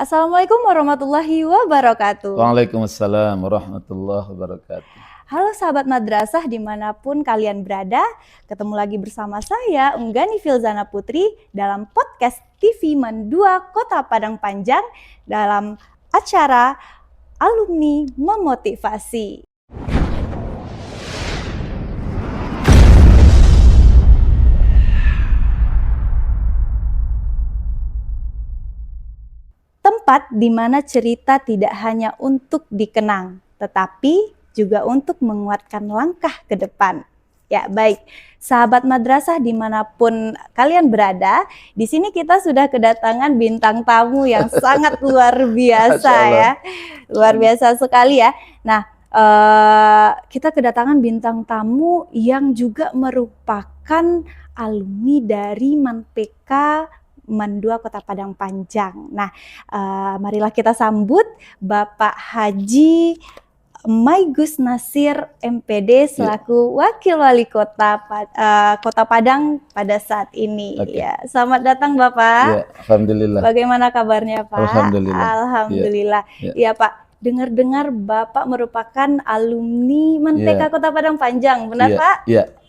Assalamualaikum warahmatullahi wabarakatuh. Waalaikumsalam warahmatullahi wabarakatuh. Halo sahabat madrasah dimanapun kalian berada, ketemu lagi bersama saya Unggani Filzana Putri dalam podcast TV Man 2 Kota Padang Panjang dalam acara Alumni Memotivasi. Tempat di mana cerita tidak hanya untuk dikenang, tetapi juga untuk menguatkan langkah ke depan. Ya baik, sahabat madrasah dimanapun kalian berada, di sini kita sudah kedatangan bintang tamu yang sangat luar biasa ya, luar biasa sekali ya. Nah, kita kedatangan bintang tamu yang juga merupakan alumni dari MAN-PK MAN 2 Kota Padang Panjang. Nah, marilah kita sambut Bapak Haji Maigus Nasir MPD selaku Wakil Wali Kota Kota Padang pada saat ini. Ya, selamat datang Bapak. Ya, alhamdulillah. Bagaimana kabarnya Pak? Alhamdulillah. Alhamdulillah. Iya Pak, dengar-dengar Bapak merupakan alumni MAN-PK Kota Padang Panjang, benar Pak?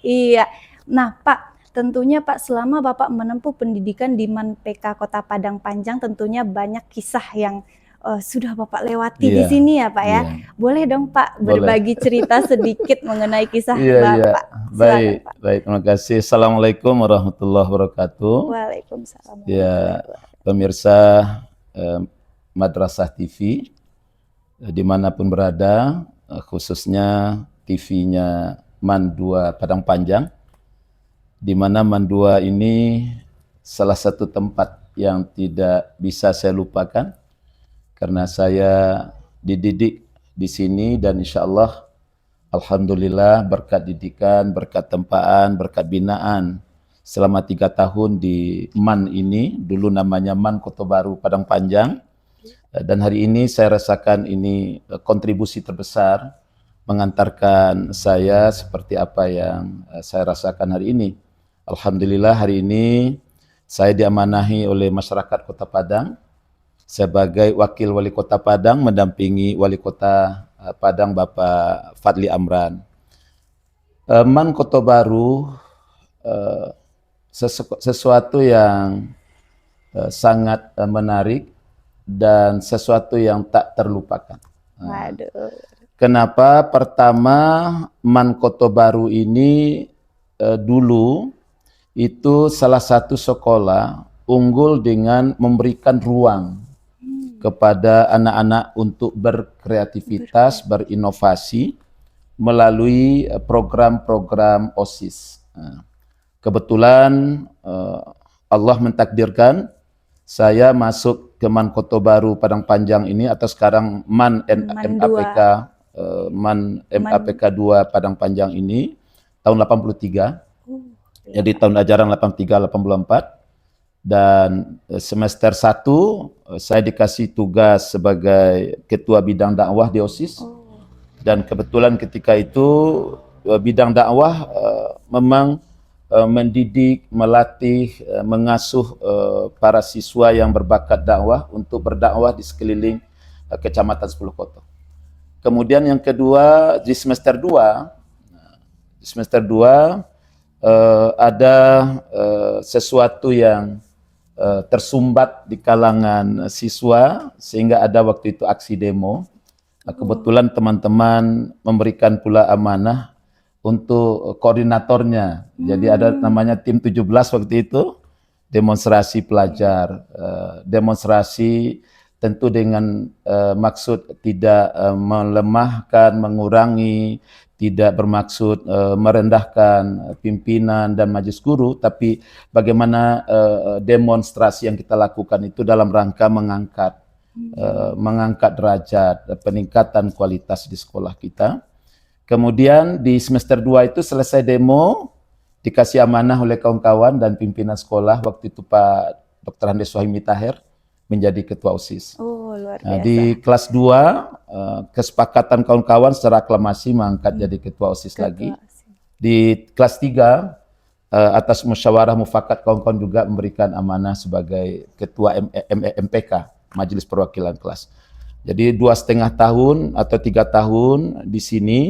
Iya. Nah Pak, tentunya Pak, selama Bapak menempuh pendidikan di MAN-PK Kota Padang Panjang, tentunya banyak kisah yang sudah Bapak lewati di sini ya Pak ya. Boleh dong Pak berbagi cerita sedikit mengenai kisah Bapak. Baik, Pak. Baik, terima kasih. Assalamualaikum warahmatullahi wabarakatuh. Waalaikumsalam. Ya, pemirsa Madrasah TV dimanapun berada, khususnya TV-nya MAN 2 Padang Panjang, di mana MAN 2 ini salah satu tempat yang tidak bisa saya lupakan karena saya dididik di sini, dan insya Allah alhamdulillah berkat didikan, berkat tempaan, berkat binaan selama 3 tahun di MAN ini, dulu namanya MAN Kota Baru Padang Panjang, dan hari ini saya rasakan ini kontribusi terbesar mengantarkan saya seperti apa yang saya rasakan hari ini. Alhamdulillah hari ini saya diamanahi oleh masyarakat Kota Padang sebagai Wakil Wali Kota Padang mendampingi Wali Kota Padang Bapak Fadli Amran. MAN Kota Baru sesuatu yang sangat menarik dan sesuatu yang tak terlupakan. Waduh. Kenapa? Pertama, MAN Kota Baru ini dulu itu salah satu sekolah unggul dengan memberikan ruang kepada anak-anak untuk berkreativitas, berinovasi melalui program-program OSIS. Kebetulan Allah mentakdirkan saya masuk ke MAN Kota Baru Padang Panjang ini, atau sekarang MAN MAPK MAN MAPK 2 Padang Panjang ini tahun 83. Jadi tahun ajaran 83-84. Dan semester 1 saya dikasih tugas sebagai ketua bidang dakwah di OSIS. Dan kebetulan ketika itu bidang dakwah memang mendidik, melatih, mengasuh para siswa yang berbakat dakwah untuk berdakwah di sekeliling Kecamatan 10 Koto. Kemudian yang kedua, di semester 2 ada sesuatu yang tersumbat di kalangan siswa, sehingga ada waktu itu aksi demo. Kebetulan teman-teman memberikan pula amanah untuk koordinatornya. Jadi ada namanya tim 17 waktu itu, demonstrasi pelajar. Demonstrasi tentu dengan maksud tidak melemahkan, mengurangi, tidak bermaksud merendahkan pimpinan dan majelis guru, tapi bagaimana demonstrasi yang kita lakukan itu dalam rangka mengangkat derajat, peningkatan kualitas di sekolah kita. Kemudian di semester 2 itu selesai demo, dikasih amanah oleh kawan-kawan dan pimpinan sekolah, waktu itu Pak Dr. Andes Wahimi Tahir menjadi ketua OSIS. Luar biasa. Nah, di kelas 2 kesepakatan kawan-kawan secara aklamasi mengangkat jadi ketua OSIS lagi. Di kelas 3 atas musyawarah mufakat kawan-kawan juga memberikan amanah sebagai ketua MPK. Majelis Perwakilan Kelas. Jadi 2,5 tahun atau 3 tahun di sini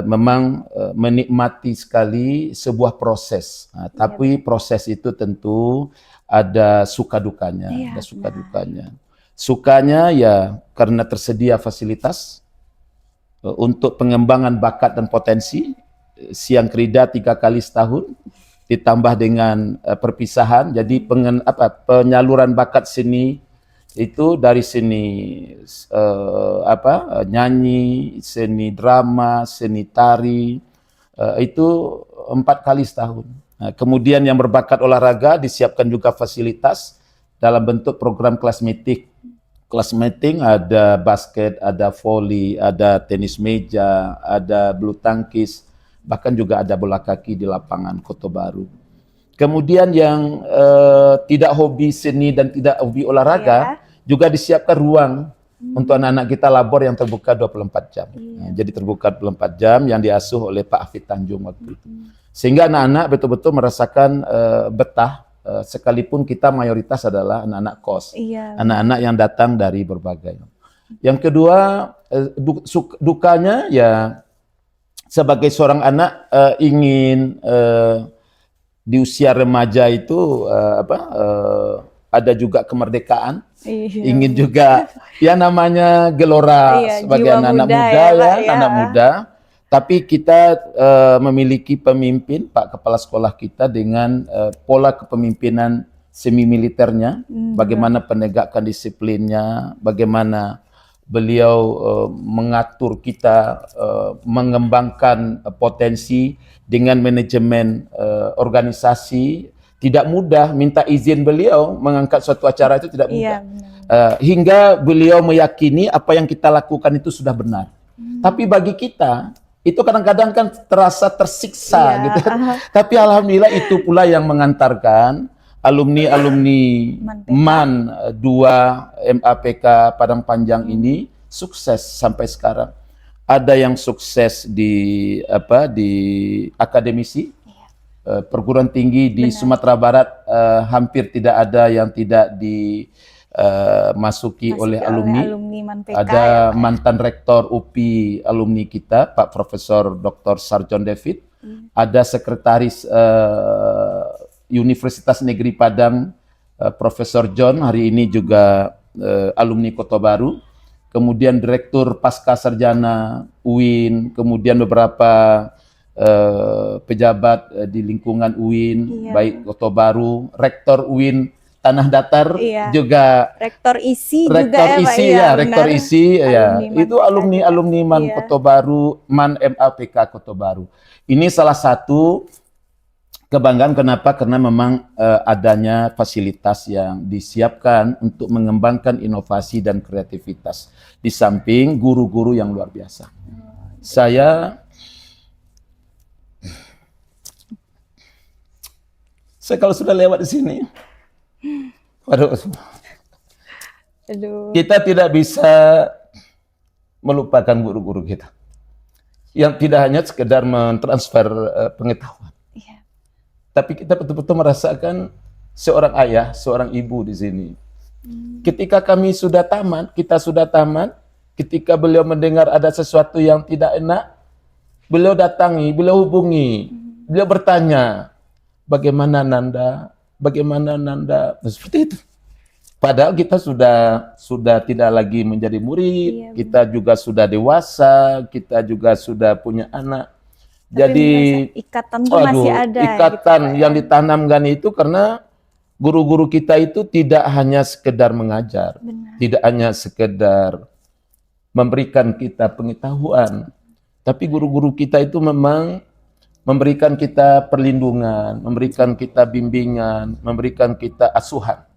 memang menikmati sekali sebuah proses. Tapi proses itu tentu ada suka dukanya, ada suka dukanya. Sukanya ya karena tersedia fasilitas untuk pengembangan bakat dan potensi, siang kerida 3 kali setahun, ditambah dengan perpisahan. Jadi penyaluran bakat seni itu dari seni nyanyi, seni drama, seni tari, itu 4 kali setahun. Nah, kemudian yang berbakat olahraga disiapkan juga fasilitas dalam bentuk program kelas meeting. Kelas meeting ada basket, ada voli, ada tenis meja, ada bulu tangkis, bahkan juga ada bola kaki di lapangan Kota Baru. Kemudian yang tidak hobi seni dan tidak hobi olahraga, juga disiapkan ruang untuk anak-anak kita labor yang terbuka 24 jam. Nah, jadi terbuka 24 jam yang diasuh oleh Pak Afid Tanjung waktu itu. Sehingga anak-anak betul-betul merasakan betah, sekalipun kita mayoritas adalah anak-anak kos. Anak-anak yang datang dari berbagai. Yang kedua, dukanya ya sebagai seorang anak ingin di usia remaja itu ada juga kemerdekaan, ingin juga ya namanya gelora sebagai anak muda ya, anak muda. Tapi kita memiliki pemimpin, Pak Kepala Sekolah kita dengan pola kepemimpinan semi militernya, bagaimana penegakan disiplinnya, bagaimana beliau mengatur kita mengembangkan potensi dengan manajemen organisasi. Tidak mudah, minta izin beliau mengangkat suatu acara itu tidak mudah. Hingga beliau meyakini apa yang kita lakukan itu sudah benar. Tapi bagi kita itu kadang-kadang kan terasa tersiksa gitu. Tapi alhamdulillah itu pula yang mengantarkan alumni-alumni MAN 2 MAPK Padang Panjang ini sukses sampai sekarang. Ada yang sukses di akademisi, perguruan tinggi di Sumatera Barat hampir tidak ada yang tidak dimasuki oleh alumni. Ada mantan rektor UPI alumni kita, Pak Profesor Dr. Sarjon David. Ada sekretaris Universitas Negeri Padang, Profesor John, hari ini juga alumni Kota Baru. Kemudian Direktur Pasca Sarjana UIN, kemudian beberapa pejabat di lingkungan UIN, baik Kota Baru, Rektor UIN Tanah Datar, juga Rektor ISI Rektor ISI ya. Itu alumni MAN Kota Baru, MAN MAPK Kota Baru. Ini salah satu kebanggaan kenapa? Karena memang adanya fasilitas yang disiapkan untuk mengembangkan inovasi dan kreativitas. Di samping guru-guru yang luar biasa. Saya kalau sudah lewat di sini, kita tidak bisa melupakan guru-guru kita. Yang tidak hanya sekedar mentransfer pengetahuan. Tapi kita betul-betul merasakan seorang ayah, seorang ibu di sini. Ketika kami sudah tamat, kita sudah tamat, ketika beliau mendengar ada sesuatu yang tidak enak, beliau datangi, beliau hubungi, beliau bertanya, bagaimana Nanda? Bagaimana Nanda? Seperti itu. Padahal kita sudah tidak lagi menjadi murid, kita juga sudah dewasa, kita juga sudah punya anak. Jadi ikatan itu masih ada. Ikatan gitu, yang ditanamkan itu karena guru-guru kita itu tidak hanya sekedar mengajar, tidak hanya sekedar memberikan kita pengetahuan, tapi guru-guru kita itu memang memberikan kita perlindungan, memberikan kita bimbingan, memberikan kita asuhan.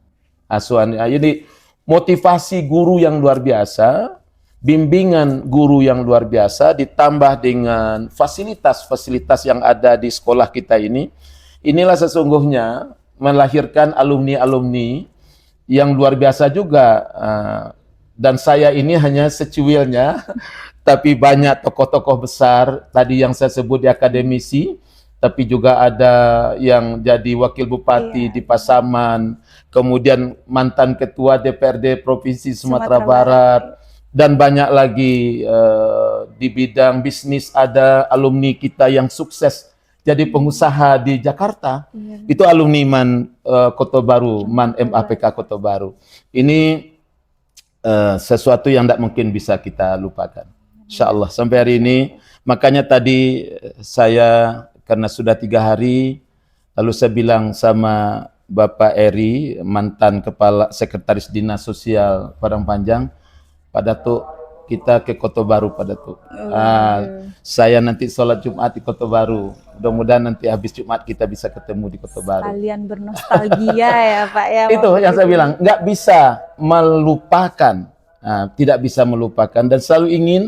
Jadi motivasi guru yang luar biasa, bimbingan guru yang luar biasa, ditambah dengan fasilitas-fasilitas yang ada di sekolah kita ini, inilah sesungguhnya melahirkan alumni-alumni yang luar biasa juga. Dan saya ini hanya secuilnya, tapi banyak tokoh-tokoh besar, tadi yang saya sebut di akademisi, tapi juga ada yang jadi wakil bupati di Pasaman, kemudian mantan ketua DPRD Provinsi Sumatera Barat, dan banyak lagi di bidang bisnis ada alumni kita yang sukses jadi pengusaha di Jakarta. Itu alumni MAN Kota Baru, MAN MAPK Kota Baru. Ini sesuatu yang tidak mungkin bisa kita lupakan. Insya Allah sampai hari ini. Makanya tadi saya karena sudah 3 hari, lalu saya bilang sama Bapak Eri, mantan Kepala Sekretaris Dinas Sosial Padang Panjang, Pak Datuk, kita ke Kota Baru, Pak Datuk. Saya nanti sholat Jumat di Kota Baru. Mudah-mudahan nanti habis Jumat kita bisa ketemu di Kota Baru. Kalian bernostalgia ya Pak ya. Itu yang saya bilang, nggak bisa melupakan, tidak bisa melupakan, dan selalu ingin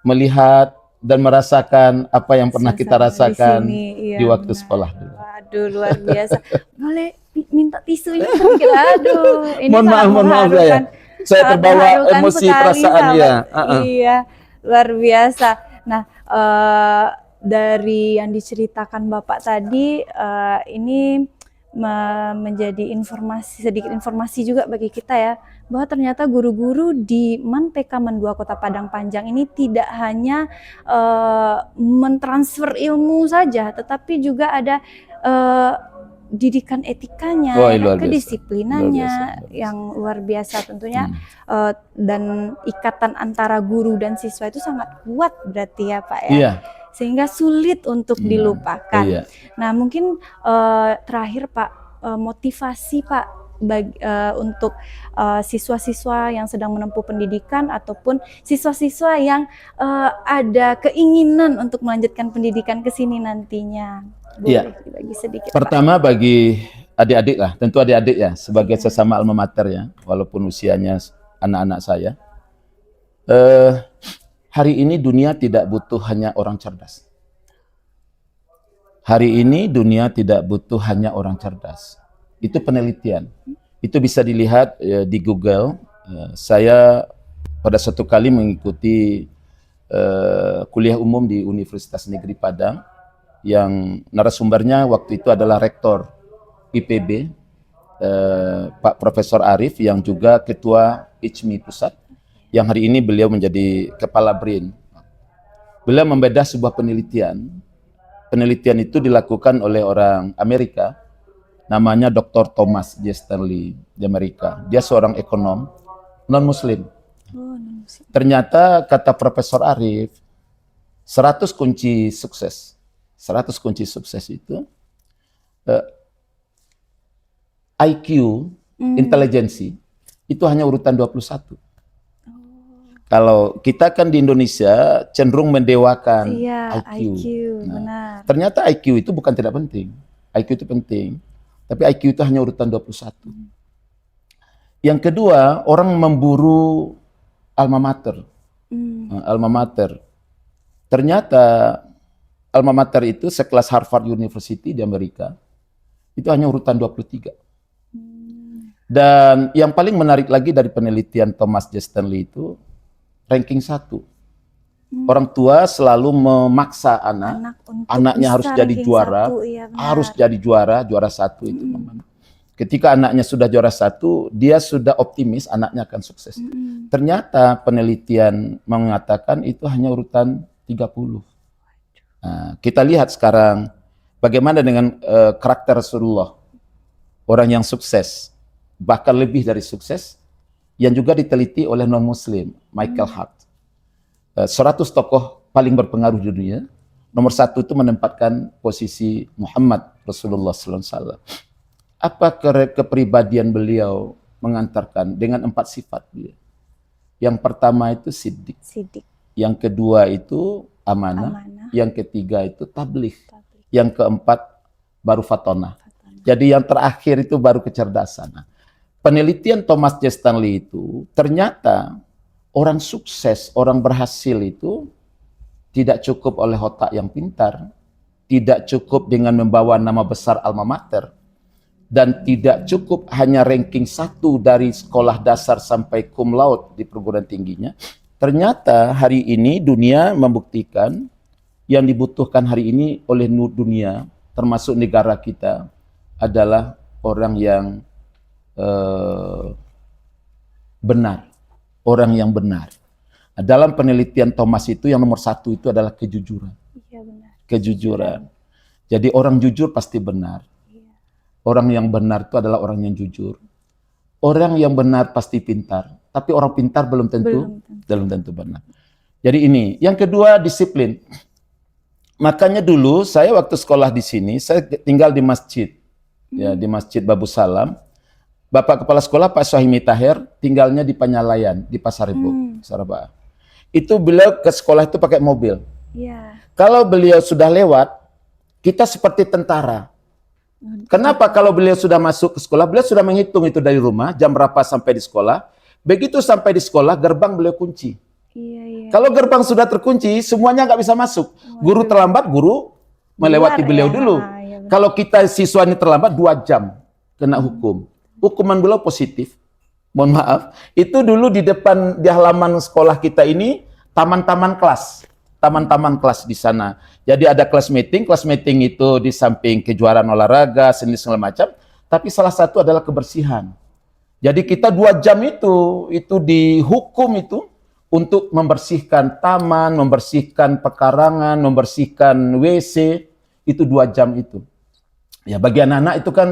melihat dan merasakan apa yang pernah kita rasakan di waktu sekolah dulu. Waduh, luar biasa. Boleh minta tisu ini sedikit? Aduh, ini mohon maaf ya. Saya terbawa emosi perasaan ya. Iya, luar biasa. Nah, dari yang diceritakan Bapak tadi, ini menjadi sedikit informasi juga bagi kita ya, bahwa ternyata guru-guru di MAN PK MAN 2 Kota Padang Panjang ini tidak hanya mentransfer ilmu saja, tetapi juga ada didikan etikanya, kedisiplinannya yang luar biasa tentunya, dan ikatan antara guru dan siswa itu sangat kuat berarti ya Pak ya. Iya. Sehingga sulit untuk dilupakan. Iya. Nah mungkin terakhir Pak, motivasi Pak untuk siswa-siswa yang sedang menempuh pendidikan ataupun siswa-siswa yang ada keinginan untuk melanjutkan pendidikan ke sini nantinya. Boleh dibagi sedikit, pertama Pak? Bagi adik-adik lah, tentu adik-adik ya, sebagai sesama alma mater ya, walaupun usianya anak-anak saya. Hari ini dunia tidak butuh hanya orang cerdas. Hari ini dunia tidak butuh hanya orang cerdas. Itu penelitian. Itu bisa dilihat di Google. Saya pada suatu kali mengikuti kuliah umum di Universitas Negeri Padang, yang narasumbernya waktu itu adalah Rektor IPB, Pak Profesor Arif, yang juga Ketua ICMI Pusat, yang hari ini beliau menjadi Kepala BRIN. Beliau membedah sebuah penelitian. Penelitian itu dilakukan oleh orang Amerika, namanya Dr. Thomas J. Stanley di Amerika. Dia seorang ekonom non-muslim. Ternyata kata Profesor Arif, 100 kunci sukses. 100 kunci sukses itu IQ, intelijensi, itu hanya urutan 21. Kalau kita kan di Indonesia cenderung mendewakan IQ. Benar. Ternyata IQ itu bukan tidak penting. IQ itu penting. Tapi IQ itu hanya urutan 21. Yang kedua, orang memburu alma mater. Alma mater. Ternyata alma mater itu sekelas Harvard University di Amerika, itu hanya urutan 23. Dan yang paling menarik lagi dari penelitian Thomas J. Stanley itu, ranking 1. Orang tua selalu memaksa anaknya harus jadi juara, harus jadi juara 1 itu. Ketika anaknya sudah juara 1, dia sudah optimis anaknya akan sukses. Ternyata penelitian mengatakan itu hanya urutan 30. Nah, kita lihat sekarang bagaimana dengan karakter Rasulullah, orang yang sukses, bahkan lebih dari sukses, yang juga diteliti oleh non-muslim, Michael Hart. 100 tokoh paling berpengaruh di dunia, nomor 1 itu menempatkan posisi Muhammad Rasulullah SAW. Apa kepribadian beliau mengantarkan dengan 4 sifat beliau. Yang pertama itu siddiq. Yang kedua itu amanah. Yang ketiga itu tabligh. Yang keempat baru fatonah. Jadi yang terakhir itu baru kecerdasan. Nah, penelitian Thomas J. Stanley itu ternyata orang sukses, orang berhasil itu tidak cukup oleh otak yang pintar, tidak cukup dengan membawa nama besar alma mater, dan tidak cukup hanya ranking 1 dari sekolah dasar sampai cum laude di perguruan tingginya. Ternyata hari ini dunia membuktikan yang dibutuhkan hari ini oleh dunia, termasuk negara kita, adalah orang yang benar, orang yang benar. Nah, dalam penelitian Thomas itu yang nomor satu itu adalah kejujuran. Iya benar. Kejujuran. Jadi orang jujur pasti benar. Iya. Orang yang benar itu adalah orang yang jujur. Orang yang benar pasti pintar. Tapi orang pintar belum tentu benar. Jadi ini. Yang kedua, disiplin. Makanya dulu saya waktu sekolah di sini, saya tinggal di masjid. Ya, di Masjid Babu Salam. Bapak Kepala Sekolah Pak Sohimi Tahir tinggalnya di Panyalayan, di Pasar Rebo, Surabaya. Itu beliau ke sekolah itu pakai mobil. Iya. Kalau beliau sudah lewat, kita seperti tentara. Kenapa? Kalau beliau sudah masuk ke sekolah, beliau sudah menghitung itu dari rumah, jam berapa sampai di sekolah. Begitu sampai di sekolah, gerbang beliau kunci. Iya, iya. Kalau gerbang sudah terkunci, semuanya nggak bisa masuk. Guru terlambat, guru melewati beliau dulu. Iya, Kalau kita siswa ini terlambat 2 jam, kena hukum. Hukuman beliau positif. Mohon maaf. Itu dulu di depan, di halaman sekolah kita ini, taman-taman kelas. Taman-taman kelas di sana. Jadi ada kelas meeting itu di samping kejuaraan olahraga, seni segala macam. Tapi salah satu adalah kebersihan. Jadi kita 2 jam itu dihukum itu untuk membersihkan taman, membersihkan pekarangan, membersihkan WC, itu 2 jam itu. Ya bagi anak-anak itu kan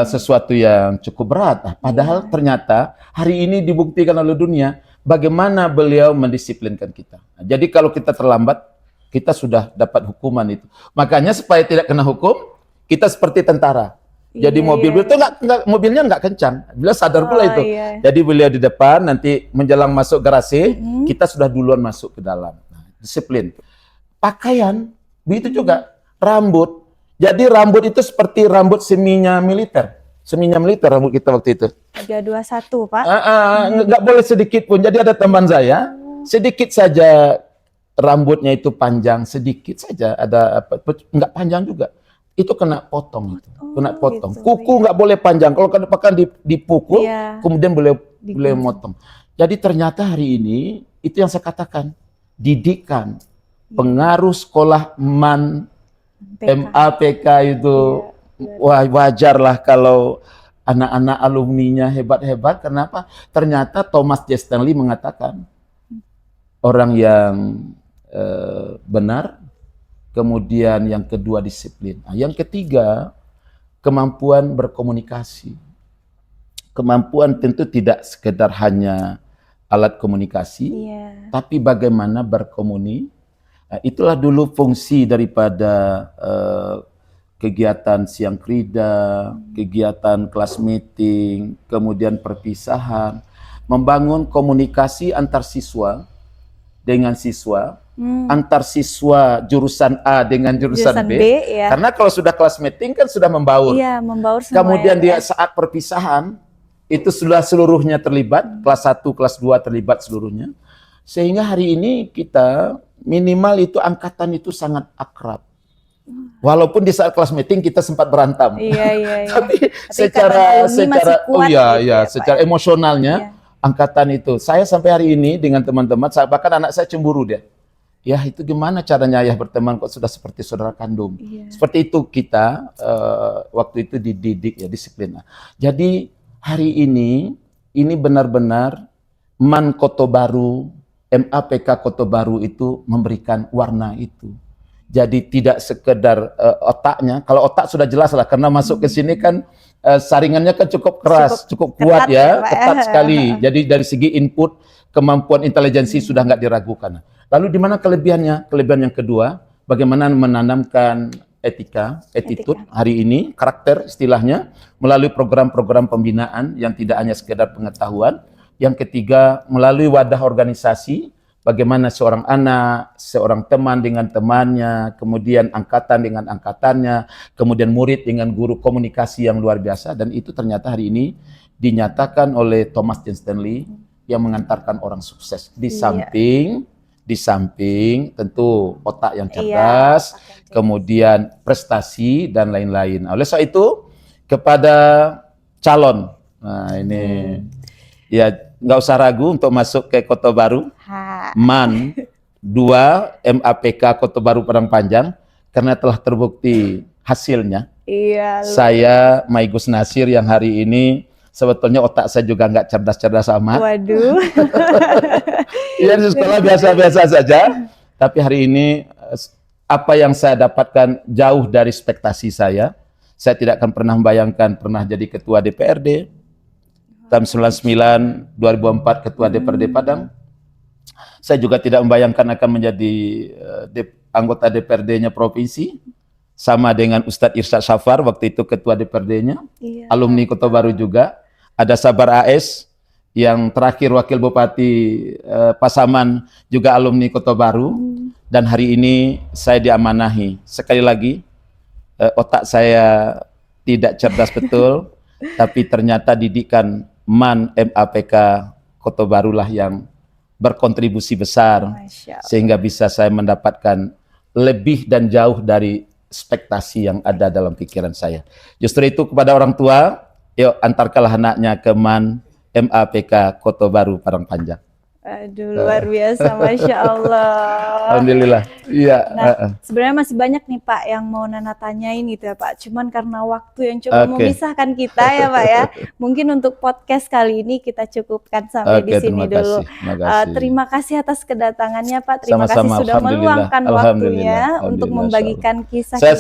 sesuatu yang cukup berat. Padahal ternyata hari ini dibuktikan oleh dunia bagaimana beliau mendisiplinkan kita. Jadi kalau kita terlambat, kita sudah dapat hukuman itu. Makanya supaya tidak kena hukum, kita seperti tentara. Jadi mobil beliau itu mobilnya nggak kencang. Beliau sadar pula itu. Iya. Jadi beliau di depan, nanti menjelang masuk garasi, kita sudah duluan masuk ke dalam. Nah, disiplin. Pakaian, begitu juga. Rambut. Jadi rambut itu seperti rambut seminya militer. Seminya militer rambut kita waktu itu. 321, Pak. Nggak boleh sedikit pun. Jadi ada teman saya, sedikit saja rambutnya itu panjang, sedikit saja. Ada apa? Nggak panjang juga. Itu kena potong itu. Kena potong. Gitu, Kuku nggak boleh panjang. Kalau kan dipukul, kemudian boleh motong. Jadi ternyata hari ini itu yang saya katakan, didikan, pengaruh sekolah MAPK itu wajarlah kalau anak-anak alumninya hebat-hebat. Kenapa? Ternyata Thomas J. Stanley mengatakan orang yang benar, kemudian yang kedua disiplin. Nah, yang ketiga kemampuan berkomunikasi. Kemampuan tentu tidak sekedar hanya alat komunikasi, tapi bagaimana berkomunikasi. Nah, itulah dulu fungsi daripada kegiatan siang krida, kegiatan kelas meeting, kemudian perpisahan, membangun komunikasi antar siswa dengan siswa, antar siswa jurusan A dengan jurusan B, karena kalau sudah kelas meeting kan sudah membaur. Iya, membaur semua. Kemudian dia saat perpisahan itu sudah seluruhnya terlibat, kelas 1, kelas 2 terlibat seluruhnya. Sehingga hari ini kita minimal itu angkatan itu sangat akrab. Walaupun di saat kelas meeting kita sempat berantem. Iya. Tapi secara secara emosionalnya angkatan itu. Saya sampai hari ini dengan teman-teman, bahkan anak saya cemburu dia. Ya itu gimana caranya ayah berteman kok sudah seperti saudara kandung. Seperti itu kita waktu itu dididik ya, disiplin. Jadi hari ini benar-benar MAN Kota Baru, MAPK Kota Baru itu memberikan warna itu. Jadi tidak sekedar otaknya, kalau otak sudah jelas lah karena masuk ke sini kan saringannya kan cukup keras, cukup kuat ya, ketat sekali. Jadi dari segi input, kemampuan intelijensi sudah nggak diragukan. Lalu di mana kelebihannya? Kelebihan yang kedua, bagaimana menanamkan attitude hari ini, karakter istilahnya, melalui program-program pembinaan yang tidak hanya sekedar pengetahuan. Yang ketiga, melalui wadah organisasi, bagaimana seorang anak, seorang teman dengan temannya, kemudian angkatan dengan angkatannya, kemudian murid dengan guru, komunikasi yang luar biasa. Dan itu ternyata hari ini dinyatakan oleh Thomas J. Stanley yang mengantarkan orang sukses. Di samping tentu otak yang cerdas, kemudian prestasi dan lain-lain. Oleh sebab itu kepada calon, nah ini ya nggak usah ragu untuk masuk ke Kota Baru, MAN 2 MAPK Kota Baru Padang Panjang, karena telah terbukti hasilnya. Saya Maigus Nasir yang hari ini sebetulnya otak saya juga nggak cerdas-cerdas amat. Waduh. Iya, di sekolah biasa-biasa saja. Tapi hari ini apa yang saya dapatkan jauh dari ekspektasi saya. Saya tidak akan pernah membayangkan pernah jadi ketua DPRD. Tahun 99, 2004 ketua DPRD Padang. Saya juga tidak membayangkan akan menjadi anggota DPRD-nya provinsi. Sama dengan Ustadz Irsyad Safar, waktu itu ketua DPRD-nya. Iya. Alumni Kota Baru juga. Ada Sabar AS, yang terakhir wakil bupati Pasaman, juga alumni Kota Baru. Dan hari ini saya diamanahi. Sekali lagi, otak saya tidak cerdas betul, tapi ternyata didikan MAN MAPK Kota Baru lah yang berkontribusi besar, sehingga bisa saya mendapatkan lebih dan jauh dari ekspektasi yang ada dalam pikiran saya. Justru itu kepada orang tua, yuk antarkanlah anaknya ke MAN MAPK Kota Baru Padang Panjang. Aduh, luar biasa, Masya Allah. Alhamdulillah. Iya. Nah, sebenarnya masih banyak nih Pak yang mau Nana tanyain gitu ya Pak. Cuman karena waktu yang coba memisahkan kita ya Pak ya. Mungkin untuk podcast kali ini kita cukupkan sampai di sini dulu. Terima kasih atas kedatangannya Pak. Terima kasih sudah meluangkan waktunya untuk membagikan kisah. Saya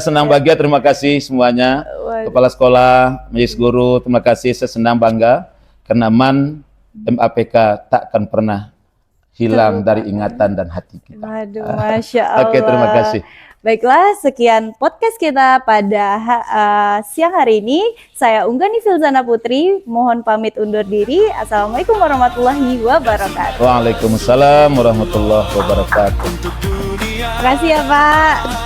senang bahagia. Terima kasih semuanya. Kepala sekolah, majelis guru, terima kasih. Saya senang bangga karena MAN MAPK tak akan pernah hilang dari ingatan dan hati kita. Waduh, Masya Allah. Oke, terima kasih. Baiklah, sekian podcast kita pada siang hari ini. Saya Unggani Filzana Putri, mohon pamit undur diri. Assalamualaikum warahmatullahi wabarakatuh. Waalaikumsalam warahmatullahi wabarakatuh. Terima kasih ya Pak.